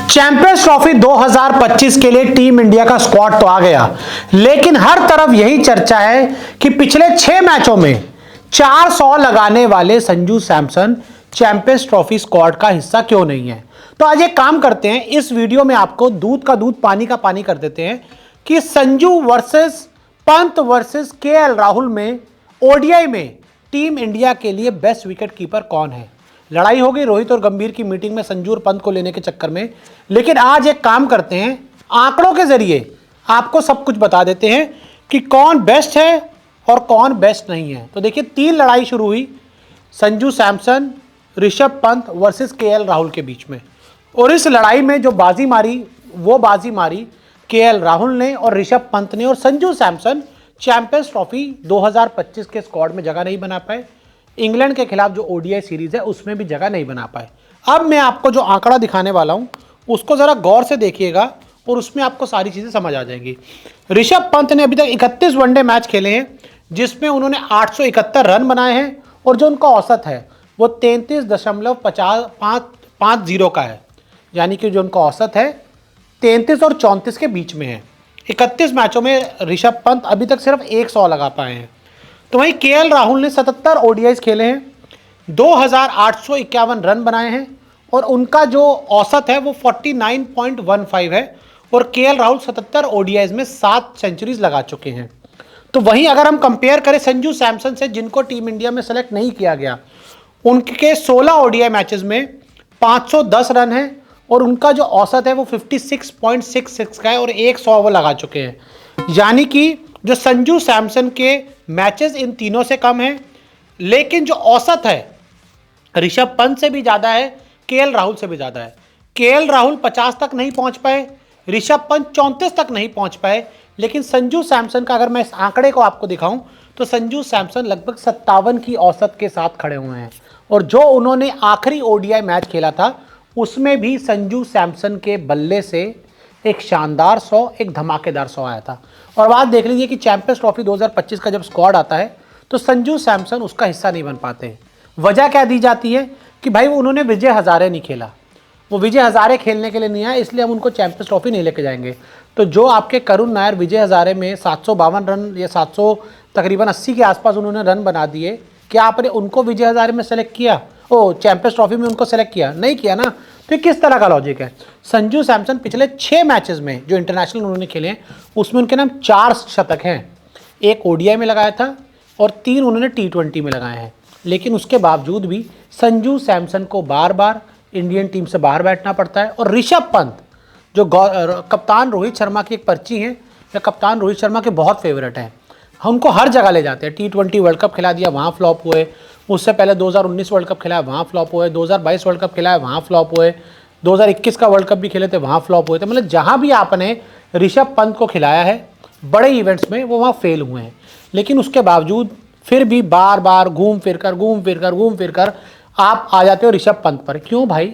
Champions trophy 2025 के लिए team India का स्क्वाड तो आ गया, लेकिन हर तरफ यही चर्चा है कि पिछले 6 मैचों में 400 लगाने वाले Sanju Samson champions trophy squad का हिस्सा क्यों नहीं है। तो आज एक काम करते हैं, इस वीडियो में आपको दूध का दूध पानी का पानी कर देते हैं कि Sanju versus Pant versus KL Rahul में ओडीआई में टीम इंडिया के लिए बेस्ट विकेट कीपर कौन है। लड़ाई हो गई रोहित और गंभीर की मीटिंग में संजू और पंत को लेने के चक्कर में, लेकिन आज एक काम करते हैं, आंकड़ों के जरिए आपको सब कुछ बता देते हैं कि कौन बेस्ट है और कौन बेस्ट नहीं है। तो देखिए 3 लड़ाई शुरू हुई संजू सैमसन ऋषभ पंत वर्सेस केएल राहुल के बीच में, और इस लड़ाई में जो बाजी मारी वो बाजी मारी केएल राहुल ने और ऋषभ पंत ने, और संजू सैमसन चैंपियंस ट्रॉफी 2025 के स्क्वाड में जगह नहीं बना पाए। इंग्लैंड के खिलाफ जो ओडीआई सीरीज है उसमें भी जगह नहीं बना पाए। अब मैं आपको जो आंकड़ा दिखाने वाला हूं उसको जरा गौर से देखिएगा और उसमें आपको सारी चीजें समझ आ जाएंगी। ऋषभ पंत ने अभी तक 31 वनडे मैच खेले हैं जिसमें उन्होंने 871 रन बनाए हैं, और जो उनका औसत है वो 33.50 का है, यानी कि जो उनका औसत है 33 और 34 के बीच में है। 31 मैचों में ऋषभ पंत अभी तक सिर्फ 100 लगा पाए हैं। तो वहीं केएल राहुल ने 77 ओडीआईज खेले हैं, 2851 रन बनाए हैं, और उनका जो औसत है वो 49.15 है, और केएल राहुल 77 ओडीआईज में 7 सेंचुरीज लगा चुके हैं। तो वहीं अगर हम कंपेयर करें संजू सैमसन से, जिनको टीम इंडिया में सेलेक्ट नहीं किया गया, उनके 16 ओडीआई मैचेस में 510 रन है, और उनका जो औसत है वो 56.66 का है, और 100 वो लगा चुके हैं। यानी कि जो संजू सैमसन के मैचेस इन तीनों से कम है, लेकिन जो औसत है ऋषभ पंत से भी ज़्यादा है, केएल राहुल से भी ज़्यादा है। केएल राहुल 50 तक नहीं पहुंच पाए, ऋषभ पंत 34 तक नहीं पहुंच पाए, लेकिन संजू सैमसन का अगर मैं इस आंकड़े को आपको दिखाऊं तो संजू सैमसन लगभग 57 की औसत के साथ खड़े हुए हैं, और जो उन्होंने आखिरी ओडीआई मैच खेला था उसमें भी संजू सैमसन के बल्ले से एक शानदार 100, एक धमाकेदार 100 आया था। और बात देख लीजिए कि चैंपियंस ट्रॉफी 2025 का जब स्क्वाड आता है तो संजू सैमसन उसका हिस्सा नहीं बन पाते। वजह क्या दी जाती है कि भाई उन्होंने विजय हजारे नहीं खेला, वो विजय हजारे खेलने के लिए नहीं आया, इसलिए हम उनको चैंपियंस ट्रॉफी नहीं लेके जाएंगे। तो जो आपके करुण नायर विजय हजारे में 752 रन या 700 तकरीबन 80 के आसपास उन्होंने रन बना दिए, क्या आपने उनको विजय हजारे में सेलेक्ट किया? चैंपियंस ट्रॉफी में उनको सेलेक्ट किया? नहीं किया ना। तो किस तरह का लॉजिक है? संजू सैमसन पिछले 6 मैचेस में जो इंटरनेशनल उन्होंने खेले हैं उसमें उनके नाम 4 शतक हैं, 1 ओडीआई में लगाया था और 3 उन्होंने टी20 में लगाए हैं। लेकिन उसके बावजूद भी संजू सैमसन को बार बार इंडियन टीम से बाहर बैठना पड़ता है। और ऋषभ पंत जो कप्तान रोहित शर्मा की एक पर्ची है, या कप्तान रोहित शर्मा के बहुत फेवरेट हैं, हम उनको हर जगह ले जाते हैं। टी20 वर्ल्ड कप खिला दिया, वहाँ फ्लॉप हुए, उससे पहले 2019 वर्ल्ड कप खिलाया, वहाँ फ्लॉप हुए, 2022 वर्ल्ड कप खिलाया, वहाँ फ्लॉप हुए, 2021 का वर्ल्ड कप भी खेले थे, वहाँ फ्लॉप हुए थे। मतलब जहाँ भी आपने ऋषभ पंत को खिलाया है बड़े इवेंट्स में, वो वहाँ फेल हुए हैं। लेकिन उसके बावजूद फिर भी बार बार घूम फिर कर आप आ जाते हो ऋषभ पंत पर। क्यों भाई?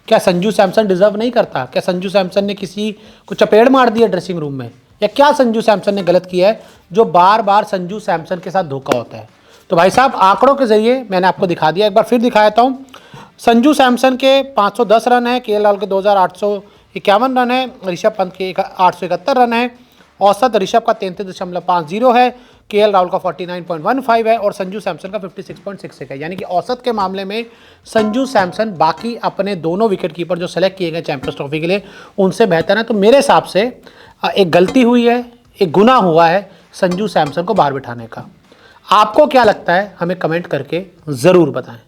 क्या संजू सैमसन डिजर्व नहीं करता? क्या संजू सैमसन ने किसी को चपेड़ मार दिया ड्रेसिंग रूम में, या क्या संजू सैमसन ने गलत किया है जो बार बार संजू सैमसन के साथ धोखा होता है? तो भाई साहब आंकड़ों के जरिए मैंने आपको दिखा दिया, एक बार फिर दिखा देता हूँ। संजू सैमसन के 510 रन है, केएल राहुल के 2851 रन है, ऋषभ पंत के 871 रन है, औसत ऋषभ का 33.50 है, केएल राहुल का 49.15 है, और संजू सैमसन का 56.66 है। यानी कि औसत के मामले में संजू सैमसन बाकी अपने दोनों विकेट कीपर जो सेलेक्ट किए गए चैंपियंस ट्रॉफी के लिए उनसे बेहतर है। तो मेरे हिसाब से एक गलती हुई है, एक गुनाह हुआ है संजू सैमसन को बाहर बिठाने का। आपको क्या लगता है हमें कमेंट करके ज़रूर बताएं।